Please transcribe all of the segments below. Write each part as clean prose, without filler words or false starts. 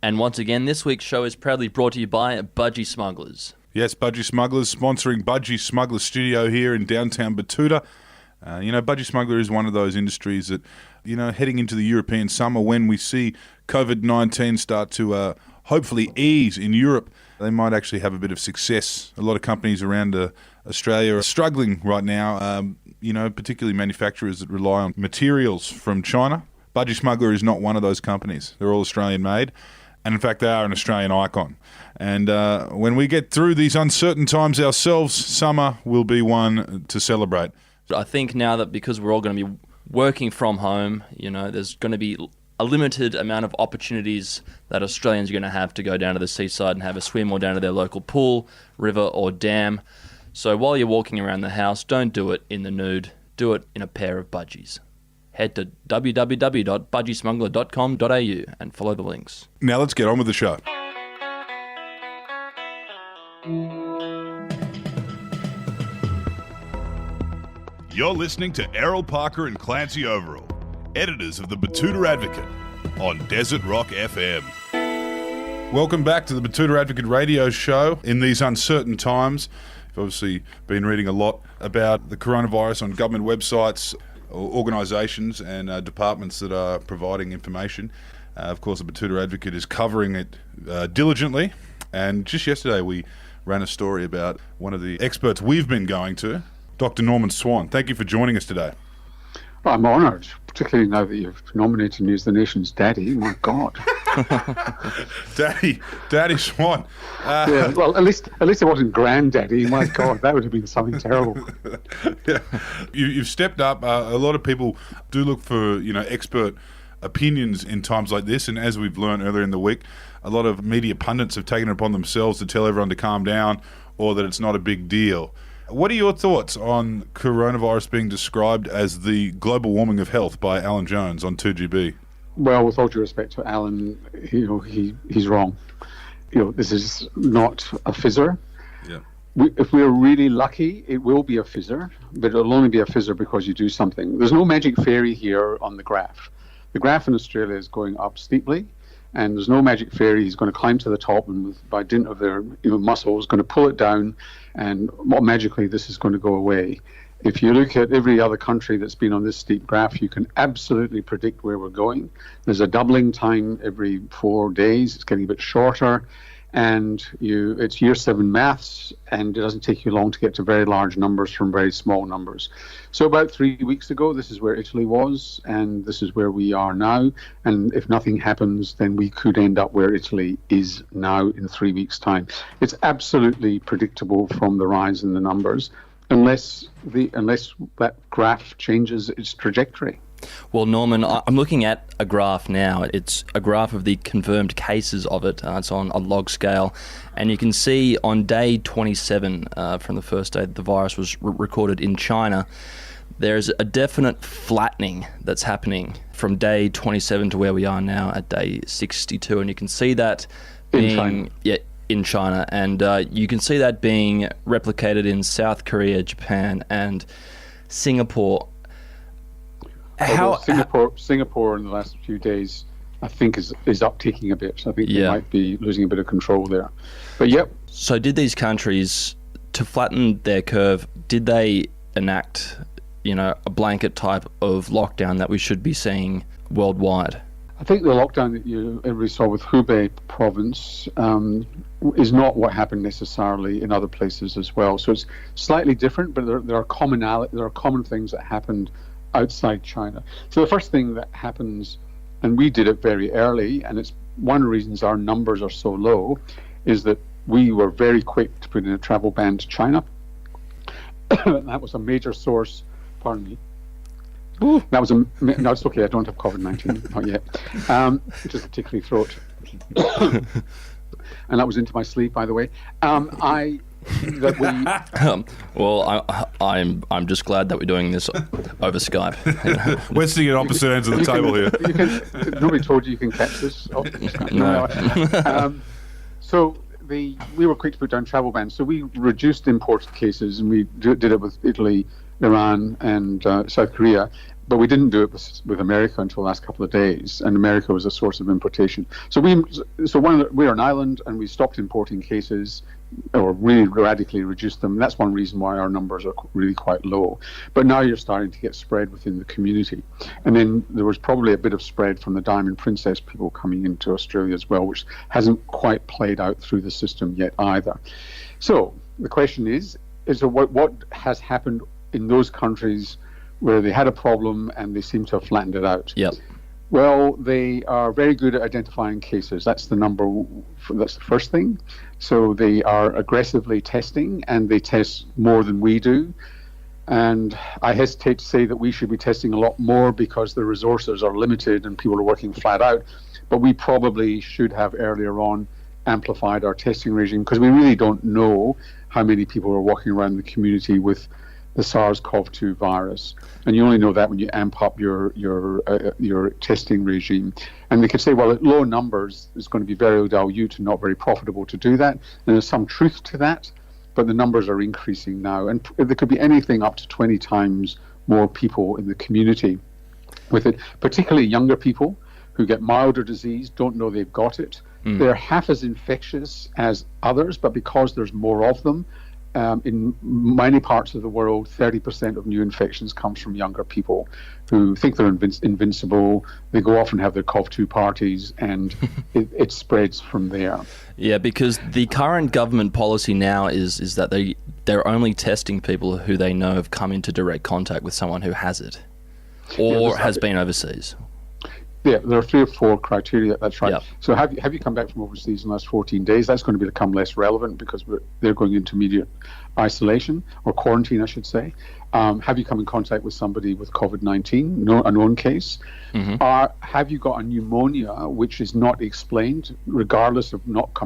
And once again, this week's show is proudly brought to you by Budgy Smugglers. Yes, Budgy Smugglers, sponsoring Budgy Smuggler Studio here in downtown Batuta. Budgy Smuggler is one of those industries that, heading into the European summer when we see COVID-19 start to hopefully ease in Europe, they might actually have a bit of success. A lot of companies around Australia are struggling right now, particularly manufacturers that rely on materials from China. Budgy Smuggler is not one of those companies. They're all Australian made. And in fact, they are an Australian icon. And when we get through these uncertain times ourselves, summer will be one to celebrate. I think now that because we're all going to be working from home, there's going to be a limited amount of opportunities that Australians are going to have to go down to the seaside and have a swim or down to their local pool, river or dam. So while you're walking around the house, don't do it in the nude. Do it in a pair of budgies. Head to www.budgysmuggler.com.au and follow the links. Now let's get on with the show. You're listening to Errol Parker and Clancy Errol, editors of the Batuta Advocate on Desert Rock FM. Welcome back to the Batuta Advocate radio show. In these uncertain times, I've obviously been reading a lot about the coronavirus on government websites, organisations and departments that are providing information. Of course, the Batuta Advocate is covering it diligently. And just yesterday, we ran a story about one of the experts we've been going to, Dr. Norman Swan. Thank you for joining us today. Well, I'm honoured, particularly now that you've nominated me as the nation's daddy. My God. Daddy Swan. Yeah, well, at least it wasn't granddaddy. My God, that would have been something terrible. Yeah. You've stepped up. A lot of people do look for, expert opinions in times like this. And as we've learned earlier in the week, a lot of media pundits have taken it upon themselves to tell everyone to calm down or that it's not a big deal. What are your thoughts on coronavirus being described as the global warming of health by Alan Jones on 2GB? Well, with all due respect to Alan, he's wrong. This is not a fizzer. Yeah. If we're really lucky, it will be a fizzer, but it'll only be a fizzer because you do something. There's no magic fairy here on the graph. The graph in Australia is going up steeply, and there's no magic fairy. He's going to climb to the top, and by dint of their muscles, going to pull it down, and magically this is going to go away. If you look at every other country that's been on this steep graph, you can absolutely predict where we're going. There's a doubling time every 4 days. It's getting a bit shorter, and it's year 7 maths, and it doesn't take you long to get to very large numbers from very small numbers. So about 3 weeks ago, this is where Italy was, and this is where we are now. And if nothing happens, then we could end up where Italy is now in 3 weeks' time. It's absolutely predictable from the rise in the numbers, unless that graph changes its trajectory. Well, Norman, I'm looking at a graph now. It's a graph of the confirmed cases of it. It's on a log scale. And you can see on day 27, from the first day that the virus was recorded in China, there's a definite flattening that's happening from day 27 to where we are now at day 62. And you can see that being... in China. And you can see that being replicated in South Korea, Japan, and Singapore. Singapore in the last few days, I think, is uptaking a bit. I think they might be losing a bit of control there. But yep. So did these countries, to flatten their curve, did they enact, a blanket type of lockdown that we should be seeing worldwide? I think the lockdown that everybody saw with Hubei province is not what happened necessarily in other places as well. So it's slightly different, but there are common things that happened outside China. So the first thing that happens, and we did it very early, and it's one of the reasons our numbers are so low, is that we were very quick to put in a travel ban to China. That was a major source. Pardon me. No, it's okay. I don't have COVID-19, not yet. Just a tickly throat, and that was into my sleep, by the way. I'm just glad that we're doing this over Skype. We're sitting at opposite ends of the table here. Nobody told you can catch this. No. So we were quick to put down travel bans. So we reduced imported cases, and we did it with Italy Iran, and South Korea. But we didn't do it with America until the last couple of days, and America was a source of importation. So we're an island, and we stopped importing cases, or really radically reduced them. That's one reason why our numbers are really quite low. But now you're starting to get spread within the community. And then there was probably a bit of spread from the Diamond Princess people coming into Australia as well, which hasn't quite played out through the system yet either. So the question is what has happened in those countries where they had a problem and they seem to have flattened it out? Yep. Well, they are very good at identifying cases. That's the first thing. So they are aggressively testing, and they test more than we do. And I hesitate to say that we should be testing a lot more because the resources are limited and people are working flat out. But we probably should have earlier on amplified our testing regime, because we really don't know how many people are walking around the community with the SARS-CoV-2 virus, and you only know that when you amp up your testing regime. And they could say, well, at low numbers, it's going to be very dilute and not very profitable to do that. And there's some truth to that, but the numbers are increasing now, and there could be anything up to 20 times more people in the community with it, particularly younger people who get milder disease, don't know they've got it. They're half as infectious as others, but because there's more of them, in many parts of the world, 30% of new infections comes from younger people who think they're invincible. They go off and have their COV-2 parties, and it spreads from there. Yeah, because the current government policy now is that they're only testing people who they know have come into direct contact with someone who has it or has been overseas. Yeah, there are 3 or 4 criteria. That's right. Yep. So have you come back from overseas in the last 14 days? That's going to become less relevant because they're going into immediate isolation, or quarantine, I should say. Have you come in contact with somebody with COVID-19? A known case. Mm-hmm. Have you got a pneumonia which is not explained, regardless of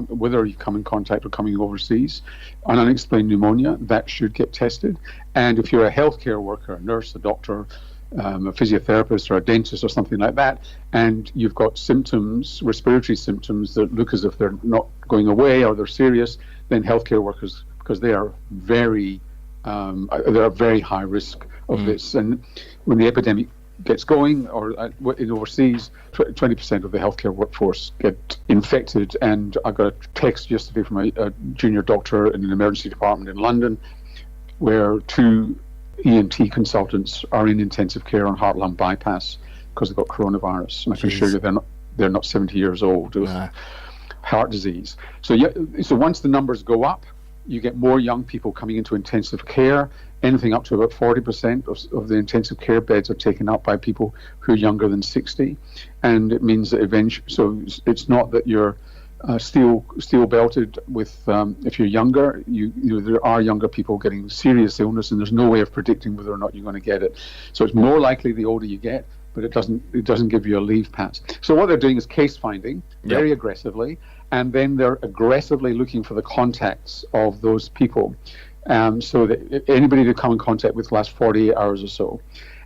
whether you come in contact or coming overseas? An unexplained pneumonia, that should get tested. And if you're a healthcare worker, a nurse, a doctor, a physiotherapist or a dentist or something like that, and you've got symptoms, respiratory symptoms that look as if they're not going away or they're serious, then healthcare workers, because they are very high risk of this. And when the epidemic gets going, or in overseas, 20% of the healthcare workforce get infected. And I got a text yesterday from a junior doctor in an emergency department in London, where 2 ENT consultants are in intensive care on heart-lung bypass because they've got coronavirus. And I can assure you they're not 70 years old with heart disease. So once the numbers go up, you get more young people coming into intensive care. Anything up to about 40% of the intensive care beds are taken up by people who are younger than 60. And it means that eventually, so it's not that you're steel belted with if you're younger, you know there are younger people getting serious illness, and there's no way of predicting whether or not you're going to get it. So it's more likely the older you get, but it doesn't give you a leave pass. So what they're doing is case finding very aggressively, and then they're aggressively looking for the contacts of those people, so that anybody to come in contact with the last 48 hours or so.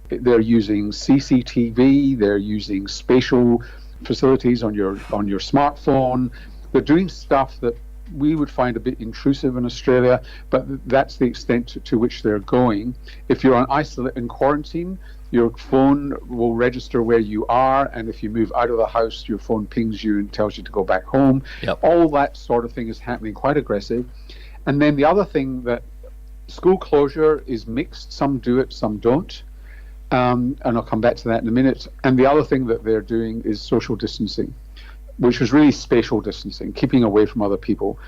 They're using CCTV, they're using spatial facilities on your smartphone. They're doing stuff that we would find a bit intrusive in Australia, but that's the extent to which they're going. If you're in quarantine, your phone will register where you are, and if you move out of the house, your phone pings you and tells you to go back home. Yep. All that sort of thing is happening, quite aggressive. And then the other thing, that school closure is mixed. Some do it, some don't. And I'll come back to that in a minute. And the other thing that they're doing is social distancing, which is really spatial distancing, keeping away from other people.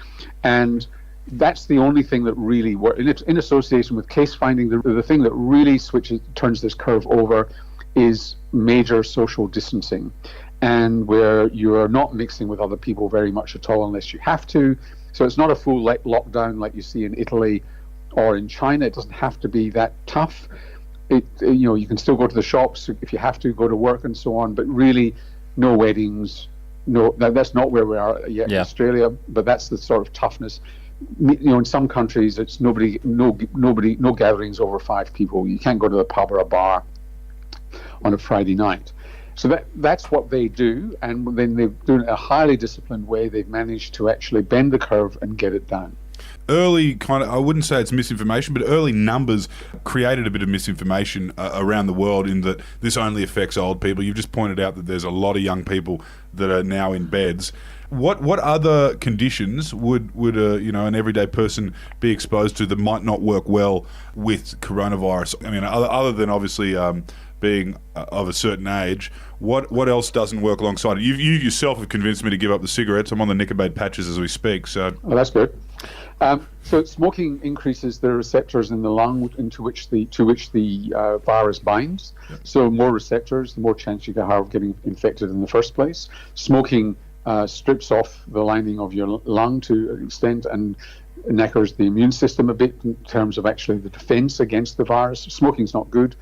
And that's the only thing that really works. In association with case finding, the thing that really turns this curve over is major social distancing, and where you are not mixing with other people very much at all unless you have to. So it's not a full lockdown like you see in Italy or in China. It doesn't have to be that tough. You can still go to the shops if you have to, go to work and so on, but really no weddings. No, that's not where we are yet in Australia, but that's the sort of toughness. In some countries, it's no gatherings over 5 people. You can't go to the pub or a bar on a Friday night. So that's what they do, and then they do it in a highly disciplined way. They've managed to actually bend the curve and get it down. early kind of, I wouldn't say it's misinformation, but early numbers created a bit of misinformation around the world in that this only affects old people. You've just pointed out that there's a lot of young people that are now in beds. What other conditions would an everyday person be exposed to that might not work well with coronavirus? I mean, other than obviously being of a certain age, what else doesn't work alongside it? You yourself have convinced me to give up the cigarettes. I'm on the Nicotine patches as we speak. So, that's good. So smoking increases the receptors in the lung to which the virus binds. Yeah. So more receptors, the more chance you have getting infected in the first place. Smoking strips off the lining of your lung to an extent and knackers the immune system a bit in terms of actually the defense against the virus. Smoking's not good.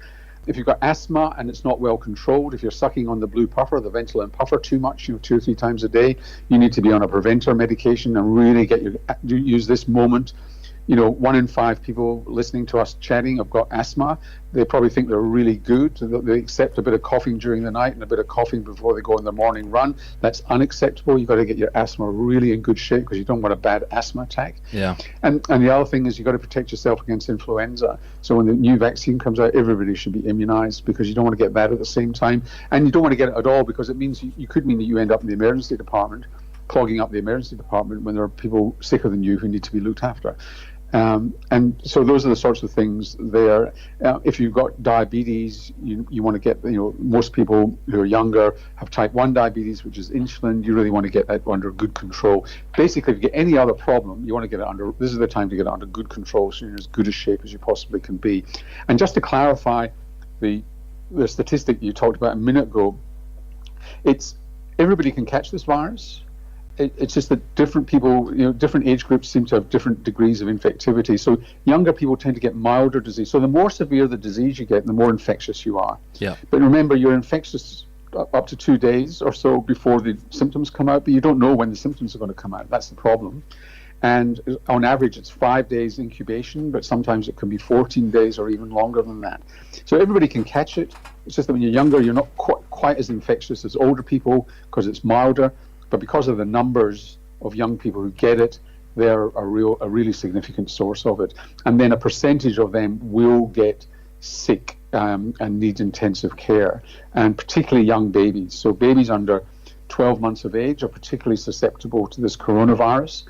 If you've got asthma and it's not well controlled, if you're sucking on the blue puffer, the Ventolin puffer too much, 2 or 3 times a day, you need to be on a preventer medication and really use this moment. 1 in 5 people listening to us chatting have got asthma. They probably think they're really good. They accept a bit of coughing during the night and a bit of coughing before they go on their morning run. That's unacceptable. You've got to get your asthma really in good shape because you don't want a bad asthma attack. Yeah. And the other thing is you've got to protect yourself against influenza. So when the new vaccine comes out, everybody should be immunized because you don't want to get that at the same time. And you don't want to get it at all because it means you could mean that you end up in the emergency department, clogging up the emergency department when there are people sicker than you who need to be looked after. And so those are the sorts of things there. If you've got diabetes, you want to get, most people who are younger have type 1 diabetes, which is insulin. You really want to get that under good control. Basically, if you get any other problem, you want to get it this is the time to get it under good control so you're in as good a shape as you possibly can be. And just to clarify the statistic you talked about a minute ago, it's everybody can catch this virus. It's just that different people, different age groups seem to have different degrees of infectivity. So younger people tend to get milder disease. So the more severe the disease you get, the more infectious you are. Yeah. But remember, you're infectious up to 2 days or so before the symptoms come out, but you don't know when the symptoms are going to come out. That's the problem. And on average, it's 5 days incubation, but sometimes it can be 14 days or even longer than that. So everybody can catch it. It's just that when you're younger, you're not quite as infectious as older people because it's milder. But because of the numbers of young people who get it, they're a really significant source of it. And then a percentage of them will get sick and need intensive care, and particularly young babies. So babies under 12 months of age are particularly susceptible to this coronavirus.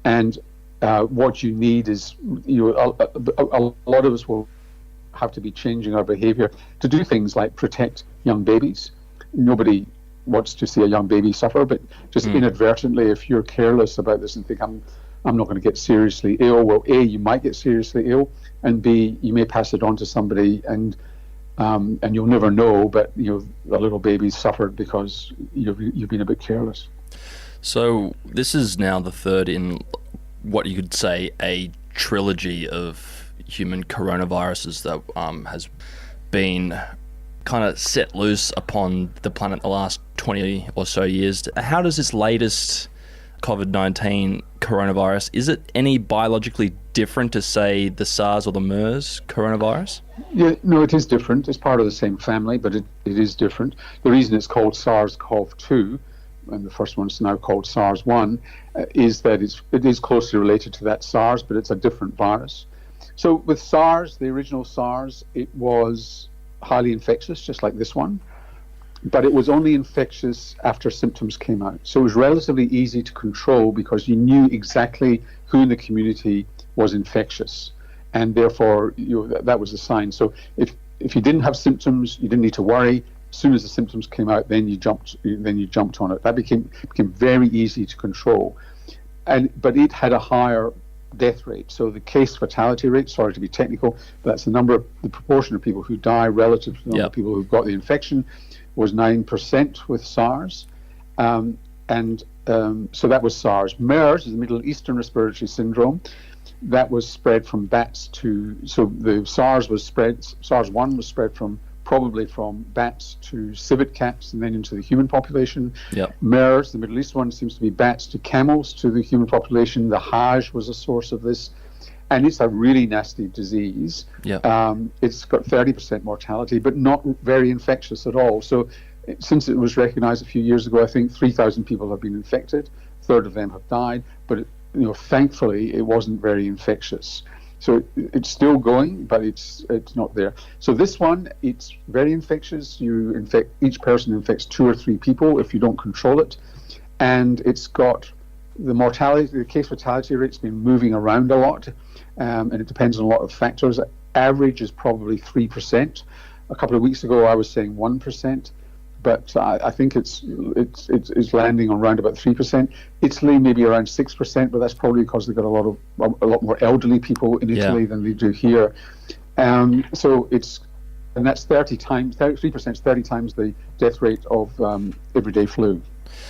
And what you need is, a lot of us will have to be changing our behavior to do things like protect young babies. Nobody wants to see a young baby suffer, but just inadvertently, if you're careless about this and think I'm not going to get seriously ill, well, A, you might get seriously ill, and B, you may pass it on to somebody, and you'll never know, but a little baby suffered because you've been a bit careless. So this is now the third in what you could say a trilogy of human coronaviruses that has been kind of set loose upon the planet the last 20 or so years. How does this latest COVID-19 coronavirus, is it any biologically different to, say, the SARS or the MERS coronavirus? Yeah, no, it is different. It's part of the same family, but it is different. The reason it's called SARS-CoV-2, and the first one's now called SARS-1, is that it is closely related to that SARS, but it's a different virus. So with SARS, the original SARS, it was highly infectious, just like this one, but it was only infectious after symptoms came out. So it was relatively easy to control because you knew exactly who in the community was infectious, and therefore that was the sign. So if you didn't have symptoms, you didn't need to worry. As soon as the symptoms came out, then you jumped on it. That became very easy to control, but it had a higher death rate. So the case fatality rate, sorry to be technical, but that's the proportion of people who die relative to the number of people who've got the infection, was 9% with SARS. So that was SARS. MERS is the Middle Eastern Respiratory Syndrome. That was spread from bats so the SARS-1 was spread probably from bats to civet cats and then into the human population. Yep. MERS, the Middle East one, seems to be bats to camels to the human population. The Hajj was a source of this. And it's a really nasty disease. Yep. It's got 30% mortality, but not very infectious at all. So since it was recognized a few years ago, I think 3,000 people have been infected. A third of them have died. But thankfully, it wasn't very infectious. So it's still going, but it's not there. So this one, it's very infectious. Each person infects 2 or 3 people if you don't control it, and it's got the case fatality rate's been moving around a lot, and it depends on a lot of factors. Average is probably 3%. A couple of weeks ago, I was saying 1%. But I think it's landing on around about 3%. Italy maybe around 6%, but that's probably because they've got a lot more elderly people in Italy than they do here. So that's 33% is 30 times the death rate of everyday flu,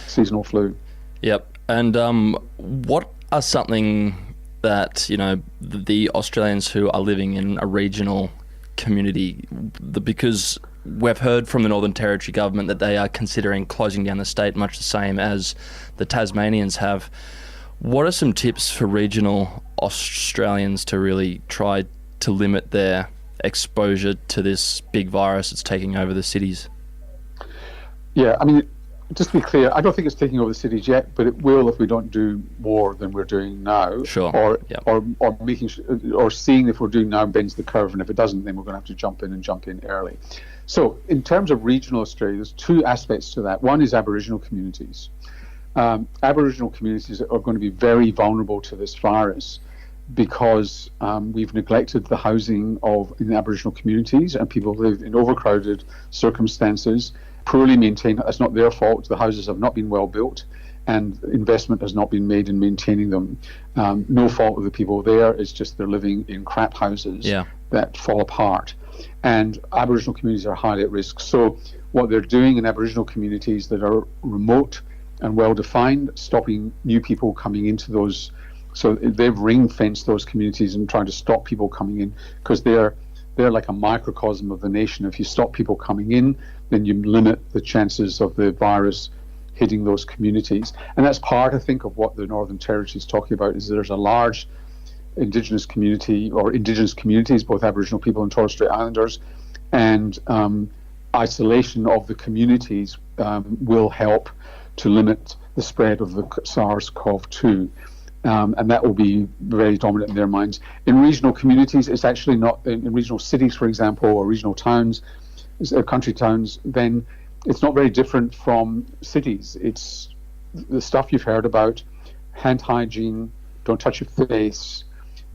seasonal flu. Yep. And what are something that the Australians who are living in a regional community, because we've heard from the Northern Territory government that they are considering closing down the state, much the same as the Tasmanians have. What are some tips for regional Australians to really try to limit their exposure to this big virus that's taking over the cities? Yeah, I mean, just to be clear, I don't think it's taking over the cities yet, but it will if we don't do more than we're doing now. Sure. Or making or seeing if we're doing now bends the curve, and if it doesn't, then we're going to have to jump in early. So in terms of regional Australia, there's 2 aspects to that. One is Aboriginal communities. Aboriginal communities are going to be very vulnerable to this virus because we've neglected the housing in Aboriginal communities, and people live in overcrowded circumstances, poorly maintained. That's not their fault. The houses have not been well built, and investment has not been made in maintaining them. No fault of the people there. It's just they're living in crap houses that fall apart. And Aboriginal communities are highly at risk. So what they're doing in Aboriginal communities that are remote and well defined, stopping new people coming into those. So they've ring-fenced those communities and trying to stop people coming in, because they're like a microcosm of the nation. If you stop people coming in, then you limit the chances of the virus hitting those communities. And that's part, I think, of what the Northern Territory is talking about, is there's a large Indigenous community, or Indigenous communities, both Aboriginal people and Torres Strait Islanders, and isolation of the communities will help to limit the spread of the SARS-CoV-2. And that will be very dominant in their minds. In regional communities, it's actually not, in regional cities, for example, or regional towns, country towns, then it's not very different from cities. It's the stuff you've heard about: hand hygiene, don't touch your face,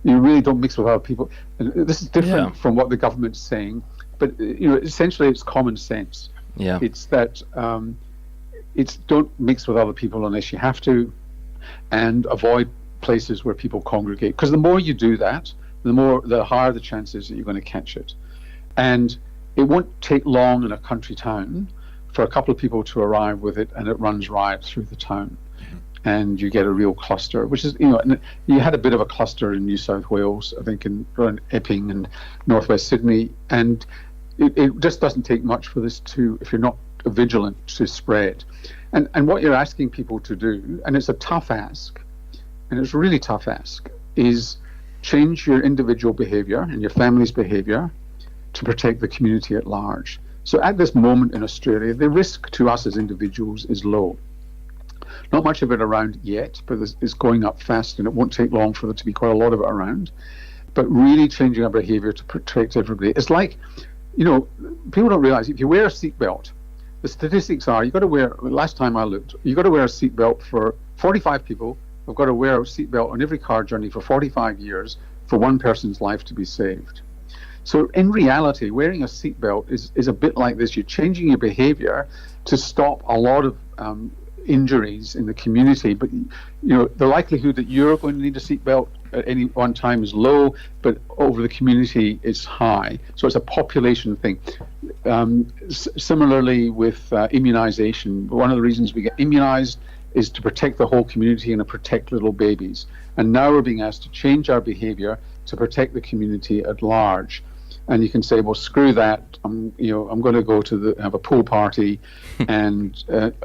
you really don't mix with other people. And this is different from what the government's saying, but essentially it's common sense. Yeah. It's that it's don't mix with other people unless you have to, and avoid places where people congregate, because the more you do that, the higher the chances that you're going to catch it. And it won't take long in a country town for a couple of people to arrive with it, and it runs riot through the town, and you get a real cluster, which is, and you had a bit of a cluster in New South Wales, I think, around Epping and northwest Sydney, and it just doesn't take much for this to, if you're not vigilant, to spread. And what you're asking people to do, and it's a tough ask, and it's a really tough ask, is change your individual behaviour and your family's behaviour to protect the community at large. So at this moment in Australia, the risk to us as individuals is low. Not much of it around yet, but it's going up fast, and it won't take long for there to be quite a lot of it around. But really changing our behaviour to protect everybody. It's like, people don't realise, if you wear a seatbelt, the statistics are, last time I looked, you've got to wear a seatbelt for 45 people. We've got to wear a seatbelt on every car journey for 45 years for one person's life to be saved. So in reality, wearing a seatbelt is a bit like this. You're changing your behaviour to stop a lot of injuries in the community, but the likelihood that you're going to need a seatbelt at any one time is low, but over the community it's high. So it's a population thing. Similarly with immunization, one of the reasons we get immunized is to protect the whole community and to protect little babies. And now we're being asked to change our behavior to protect the community at large. And you can say, well, screw that. I'm going to go to have a pool party, and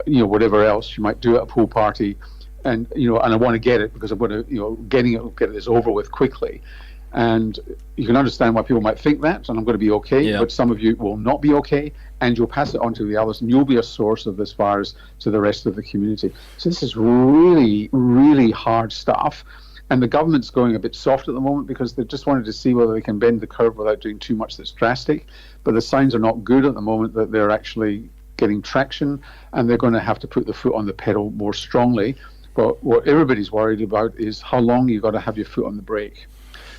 whatever else you might do at a pool party, and I want to get it because I'm going to, getting it, get this over with quickly. And you can understand why people might think that, and I'm going to be okay, Yeah. but some of you will not be okay, and you'll pass it on to the others, and you'll be a source of this virus to the rest of the community. So this is really, really hard stuff. And the government's going a bit soft at the moment because they just wanted to see whether they can bend the curve without doing too much that's drastic. But the signs are not good at the moment that they're actually getting traction, and they're going to have to put the foot on the pedal more strongly. But what everybody's worried about is how long you've got to have your foot on the brake.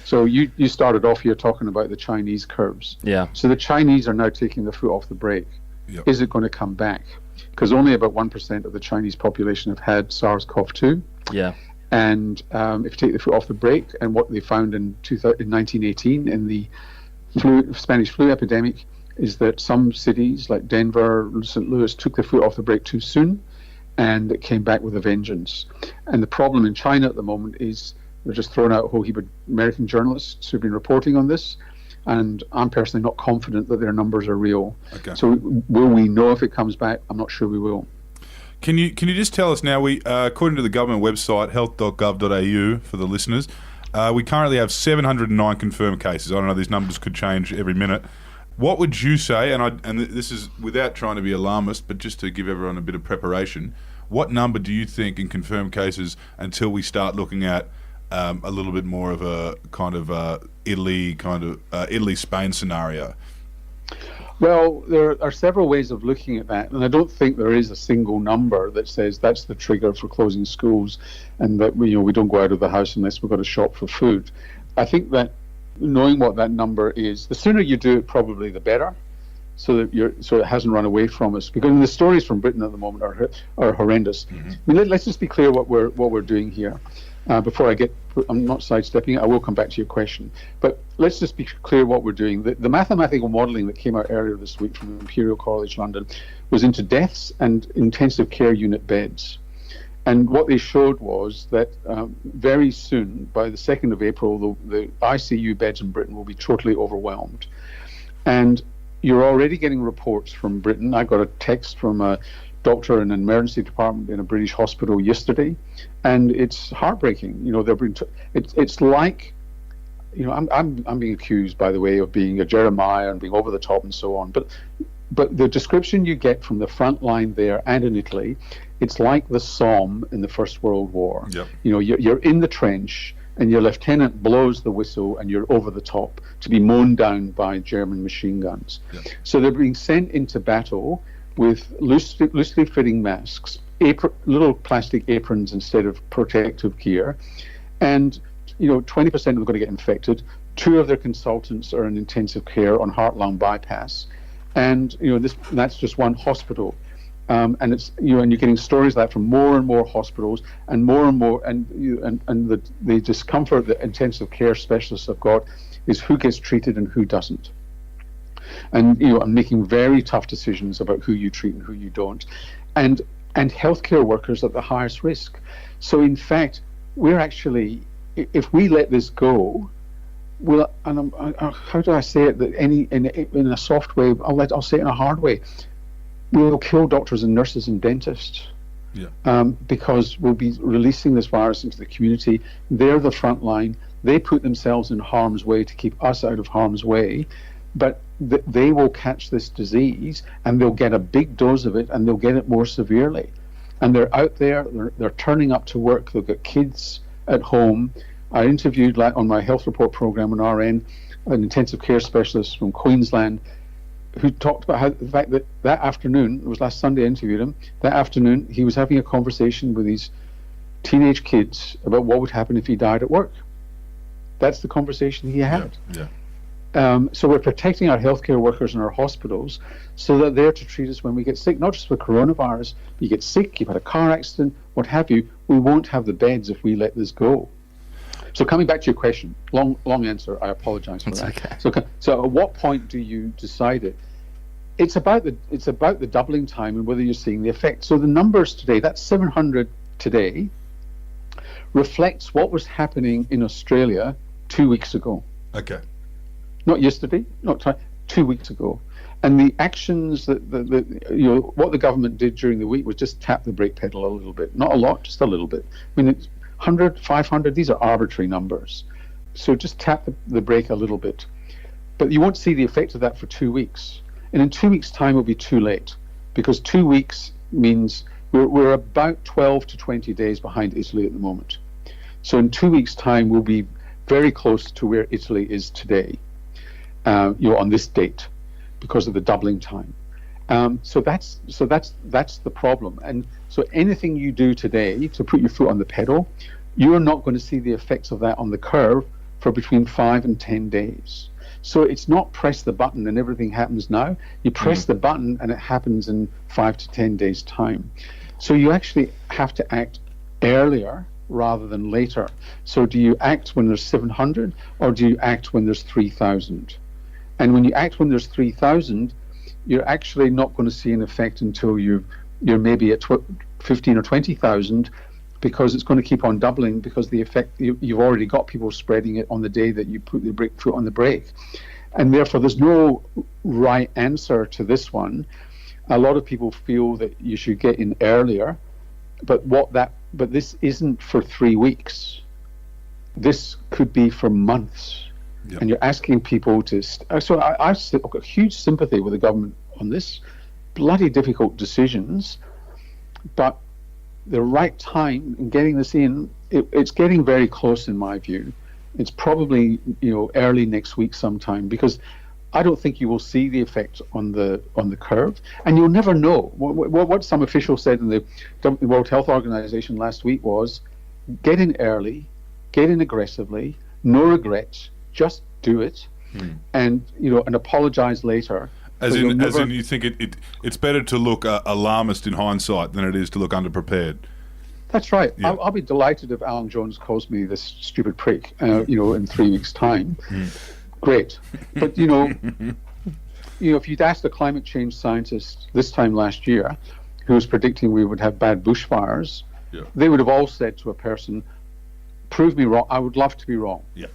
So you started off here talking about the Chinese curves. Yeah. So the Chinese are now taking the foot off the brake. Yep. Is it going to come back? Because only about 1% of the Chinese population have had SARS-CoV-2. Yeah. And if you take the foot off the brake, and what they found in 1918 in the Spanish flu epidemic is that some cities like Denver, St. Louis took the foot off the brake too soon, and it came back with a vengeance. And the problem in China at the moment is they're just throwing out a whole heap of American journalists who've been reporting on this, and I'm personally not confident that their numbers are real. Okay. So will we know if it comes back? I'm not sure we will. Can you just tell us now, we according to the government website, health.gov.au, for the listeners, we currently have 709 confirmed cases. I don't know, these numbers could change every minute. What would you say, and this is without trying to be alarmist, but just to give everyone a bit of preparation, what number do you think in confirmed cases until we start looking at a little bit more of a kind of Italy-Spain scenario? Well, there are several ways of looking at that, and I don't think there is a single number that says that's the trigger for closing schools, and that we don't go out of the house unless we've got to shop for food. I think that knowing what that number is, the sooner you do it, probably the better, so that it hasn't run away from us. Because the stories from Britain at the moment are horrendous. Mm-hmm. I mean, let's just be clear what we're doing here. Before I'm not sidestepping it, I will come back to your question. But let's just be clear what we're doing. The mathematical modelling that came out earlier this week from Imperial College London was into deaths and intensive care unit beds. And what they showed was that very soon, by the 2nd of April, the ICU beds in Britain will be totally overwhelmed. And you're already getting reports from Britain. I got a text from a doctor in an emergency department in a British hospital yesterday, and it's heartbreaking. It's like, I'm being accused, by the way, of being a Jeremiah and being over the top and so on. But the description you get from the front line there and in Italy, it's like the Somme in the First World War. Yep. You're in the trench, and your lieutenant blows the whistle, and you're over the top to be mown down by German machine guns. Yep. So they're being sent into battle with loosely fitting masks, little plastic aprons instead of protective gear, and 20% of them are going to get infected. 2 of their consultants are in intensive care on heart-lung bypass, and that's just one hospital. And it's and you're getting stories like that from more and more hospitals, and more, and the discomfort that intensive care specialists have got is who gets treated and who doesn't. And I'm making very tough decisions about who you treat and who you don't, and healthcare workers at the highest risk. So in fact, we're actually, if we let this go, how do I say it? That in a soft way, I'll say it in a hard way. We'll kill doctors and nurses and dentists. Yeah. Because we'll be releasing this virus into the community. They're the front line. They put themselves in harm's way to keep us out of harm's way. But they will catch this disease, and they'll get a big dose of it, and they'll get it more severely. And they're out there, they're turning up to work. They've got kids at home. I interviewed on my health report program on RN an intensive care specialist from Queensland who talked about how the fact that afternoon, it was last Sunday I interviewed him, that afternoon he was having a conversation with these teenage kids about what would happen if he died at work. That's the conversation he had. Yeah. So we're protecting our healthcare workers in our hospitals so that they're to treat us when we get sick, not just with coronavirus. You get sick, you've had a car accident, what have you. We won't have the beds if we let this go. So coming back to your question, long answer, I apologize for that. Okay. So at what point do you decide it? It's about the doubling time and whether you're seeing the effect. So the numbers today, that 700 today, reflects what was happening in Australia 2 weeks ago. Okay. Not yesterday, 2 weeks ago. And the actions that what the government did during the week was just tap the brake pedal a little bit. Not a lot, just a little bit. I mean, it's 100, 500, these are arbitrary numbers. So just tap the brake a little bit. But you won't see the effect of that for 2 weeks. And in 2 weeks' time, it'll be too late, because 2 weeks means we're about 12 to 20 days behind Italy at the moment. So in 2 weeks' time, we'll be very close to where Italy is today, on this date, because of the doubling time. So that's the problem. And so anything you do today to put your foot on the pedal, you're not going to see the effects of that on the curve for between 5 and 10 days. So it's not press the button and everything happens now. You press the button and it happens in 5 to 10 days time. So you actually have to act earlier rather than later. So do you act when there's 700, or do you act when there's 3,000? And when you act when there's 3,000, you're actually not going to see an effect until you're maybe at 15 or 20,000, because it's going to keep on doubling, because the effect, you've already got people spreading it on the day that you put the foot on the brake. And therefore there's no right answer to this one. A lot of people feel that you should get in earlier, but this isn't for 3 weeks. This could be for months. Yep. And you're asking people to so I've got huge sympathy with the government on this. Bloody difficult decisions, but the right time in getting this in, it's getting very close in my view. It's probably early next week sometime, because I don't think you will see the effect on the curve, and you'll never know. What some official said in the World Health Organization last week was, get in early, get in aggressively, no regrets, just do it, and apologize later. As in, you think it's better to look alarmist in hindsight than it is to look underprepared. That's right. Yeah. I'll be delighted if Alan Jones calls me this stupid prick, in 3 weeks' time. Great. But, if you'd asked a climate change scientist this time last year who was predicting we would have bad bushfires, they would have all said to a person, prove me wrong. I would love to be wrong. Yeah.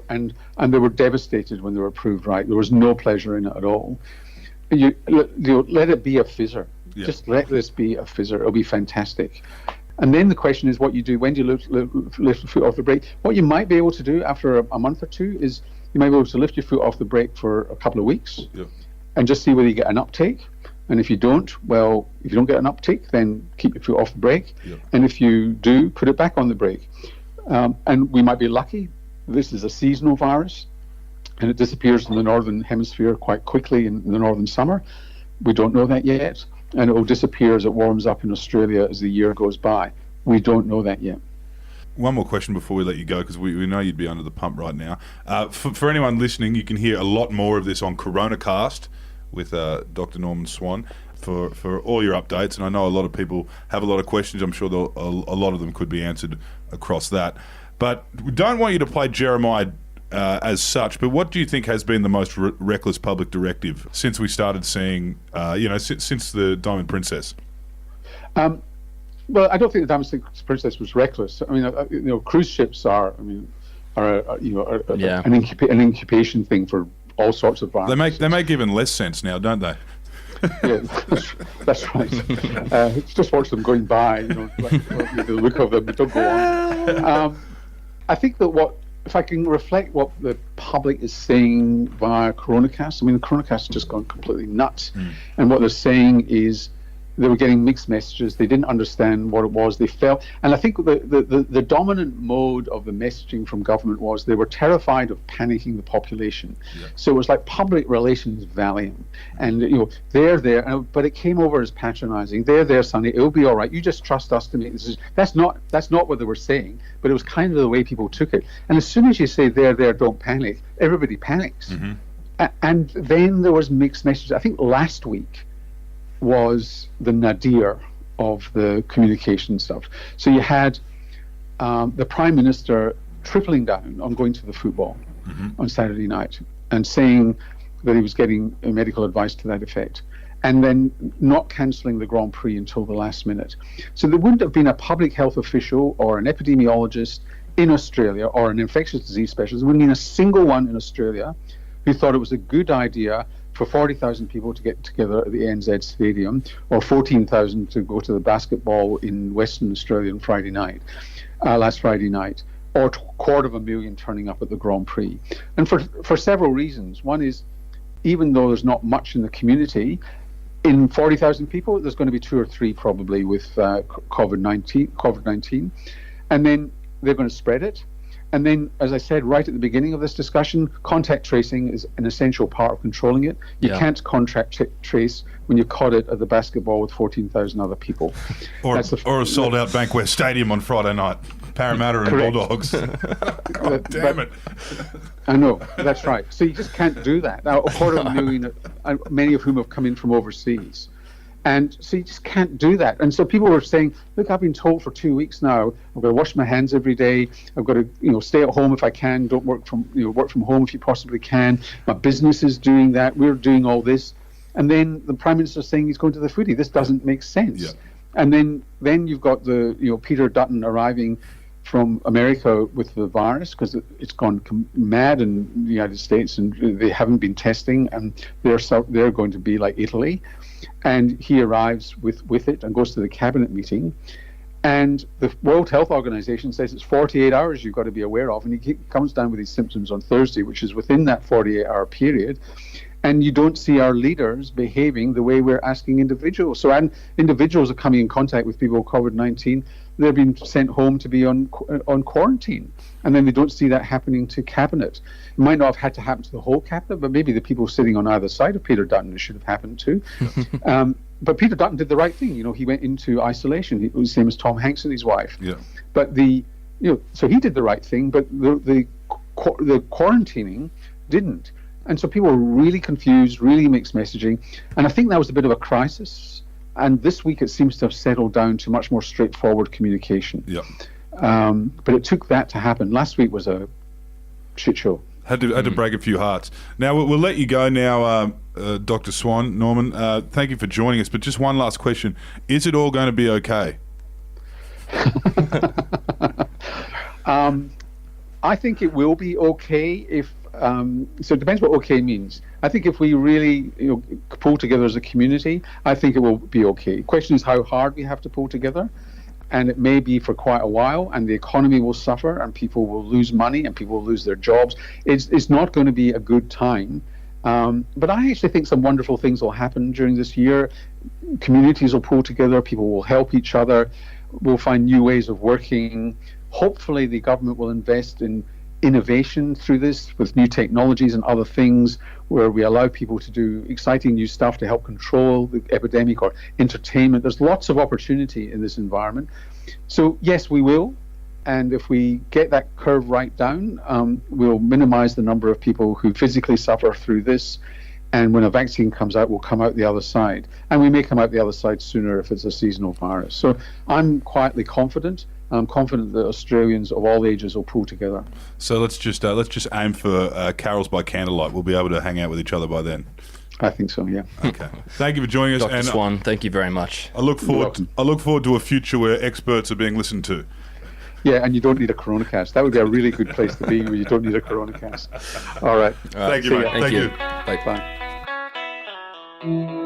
And they were devastated when they were proved right. There was no pleasure in it at all. Let it be a fizzer. Yeah. Just let this be a fizzer. It'll be fantastic. And then the question is what you do. When do you lift the foot off the brake? What you might be able to do after a month or two is you might be able to lift your foot off the brake for a couple of weeks and just see whether you get an uptake. And if you don't get an uptake, then keep your foot off the brake. Yeah. And if you do, put it back on the brake. And we might be lucky. This is a seasonal virus, and it disappears in the northern hemisphere quite quickly in the northern summer. We don't know that yet. And it will disappear as it warms up in Australia as the year goes by. We don't know that yet. One more question before we let you go, because we know you'd be under the pump right now. For anyone listening, you can hear a lot more of this on CoronaCast with Dr. Norman Swan for all your updates. And I know a lot of people have a lot of questions. I'm sure a lot of them could be answered across that. But we don't want you to play Jeremiah as such, but what do you think has been the most reckless public directive since we started seeing, since the Diamond Princess? Well, I don't think the Diamond Princess was reckless. I mean, cruise ships are an incubation thing for all sorts of viruses. They make even less sense now, don't they? Yeah, that's right. Just watch them going by, the look of them, don't go on. I think that if I can reflect what the public is saying via CoronaCast, I mean, the CoronaCast has just gone completely nuts. And what they're saying is they were getting mixed messages. They didn't understand what it was. They felt, and I think the dominant mode of the messaging from government was they were terrified of panicking the population. Yeah. So it was like public relations Valium, and they're there, but it came over as patronizing. They're there, Sonny. It'll be all right. You just trust us to make this. That's not what they were saying, but it was kind of the way people took it. And as soon as you say they're there, don't panic, everybody panics. And then there was mixed messages. I think last week was the nadir of the communication stuff. So you had the Prime Minister tripling down on going to the football on Saturday night and saying that he was getting medical advice to that effect, and then not cancelling the Grand Prix until the last minute. So there wouldn't have been a public health official or an epidemiologist in Australia or an infectious disease specialist. There wouldn't have been a single one in Australia who thought it was a good idea for 40,000 people to get together at the ANZ Stadium, or 14,000 to go to the basketball in Western Australia on last Friday night, or a quarter of a million turning up at the Grand Prix. And for several reasons. One is, even though there's not much in the community, in 40,000 people, there's going to be 2 or 3 probably with COVID-19. And then they're going to spread it. And then, as I said right at the beginning of this discussion, contact tracing is an essential part of controlling it. You can't contact trace when you caught it at the basketball with 14,000 other people. Or a sold-out Bankwest Stadium on Friday night. Parramatta and Bulldogs. God damn it. I know, that's right. So you just can't do that. Now, a quarter of a million, many of whom have come in from overseas. And so you just can't do that. And so people were saying, look, I've been told for 2 weeks now, I've got to wash my hands every day. I've got to, stay at home if I can. Don't work from home if you possibly can. My business is doing that. We're doing all this. And then the Prime Minister's saying he's going to the footy. This doesn't make sense. Yeah. And then you've got Peter Dutton arriving from America with the virus, because it's gone mad in the United States, and they haven't been testing, and they're going to be like Italy. And he arrives with it and goes to the cabinet meeting, and the World Health Organization says it's 48 hours you've got to be aware of, and he comes down with his symptoms on Thursday, which is within that 48-hour period. And you don't see our leaders behaving the way we're asking individuals. So individuals are coming in contact with people with COVID-19. They're being sent home to be on quarantine. And then they don't see that happening to cabinet. It might not have had to happen to the whole cabinet, but maybe the people sitting on either side of Peter Dutton, it should have happened to. But Peter Dutton did the right thing. He went into isolation. It was the same as Tom Hanks and his wife. Yeah. But so he did the right thing, but the quarantining didn't. And so people were really confused, really mixed messaging. And I think that was a bit of a crisis. And this week it seems to have settled down to much more straightforward communication. Yeah. But it took that to happen. Last week was a shit show. Had to break a few hearts. Now, we'll let you go now, Dr. Swan, Norman. Thank you for joining us. But just one last question. Is it all going to be okay? I think it will be okay if... so it depends what okay means. I think if we really pull together as a community, I think it will be okay. The question is how hard we have to pull together. And it may be for quite a while, and the economy will suffer, and people will lose money, and people will lose their jobs. It's not going to be a good time. But I actually think some wonderful things will happen during this year. Communities will pull together, people will help each other, we'll find new ways of working. Hopefully the government will invest in innovation through this with new technologies and other things, where we allow people to do exciting new stuff to help control the epidemic, or entertainment. There's lots of opportunity in this environment. So yes, we will. And if we get that curve right down, we'll minimize the number of people who physically suffer through this. And when a vaccine comes out, we'll come out the other side. And we may come out the other side sooner if it's a seasonal virus. So I'm quietly confident. I'm confident that Australians of all ages will pull together. So let's just aim for carols by candlelight. We'll be able to hang out with each other by then. I think so, yeah. Okay. Thank you for joining us, Dr. Swan. Thank you very much. I look forward to a future where experts are being listened to. Yeah, and you don't need a coronacast. That would be a really good place to be, where you don't need a coronacast. All right. Thank you, mate. Thank you. Bye.